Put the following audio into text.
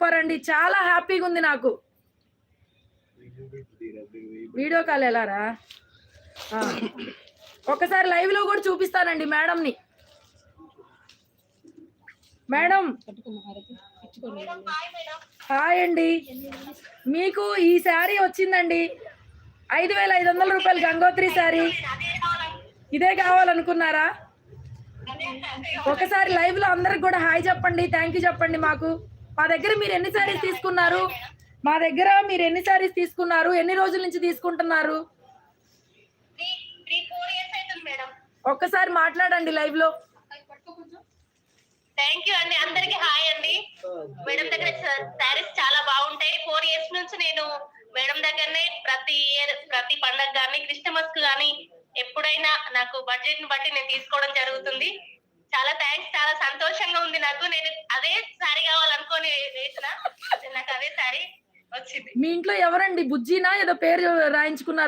Super అండి, చాలా హ్యాపీగా ఉంది నాకు. వీడియో కాల్ ఎలారా? ఒకసారి లైవ్ లో కూడా చూపిస్తానండి మేడంని. మేడం హాయ్ అండి, మీకు ఈ శారీ వచ్చిందండి 5,500 రూపాయలు, గంగోత్రి శారీ. ఇదే కావాలనుకున్నారా? ఒకసారి లైవ్ లో అందరికి కూడా హాయ్ చెప్పండి, థ్యాంక్ యూ చెప్పండి. మా దగ్గర మీరు ఎన్ని శారీస్ తీసుకున్నారు? ఎన్ని రోజుల నుంచి తీసుకుంటున్నారు? ఒక్కసారి మాట్లాడండి లైవ్ లో. థ్యాంక్ యూ అండి, అందరికి హాయ్ అండి. మేడం దగ్గర శారీస్ చాలా బాగుంటాయి. 4 years నుంచి నేను మేడం దగ్గరనే ప్రతి పండగ కానీ క్రిస్టమస్ కు కానీ ఎప్పుడైనా నాకు బడ్జెట్ ని బట్టి నేను తీసుకోవడం జరుగుతుంది. చాలా థ్యాంక్స్, చాలా సంతోషంగా ఉంది నాకు. నేను అదే శారీ కావాలనుకొని వేసిన, నాకు అదే శారీ వచ్చింది. మీ ఇంట్లో ఎవరండి? బుజ్జినా ఏదో పేరు రాయించుకున్నారు?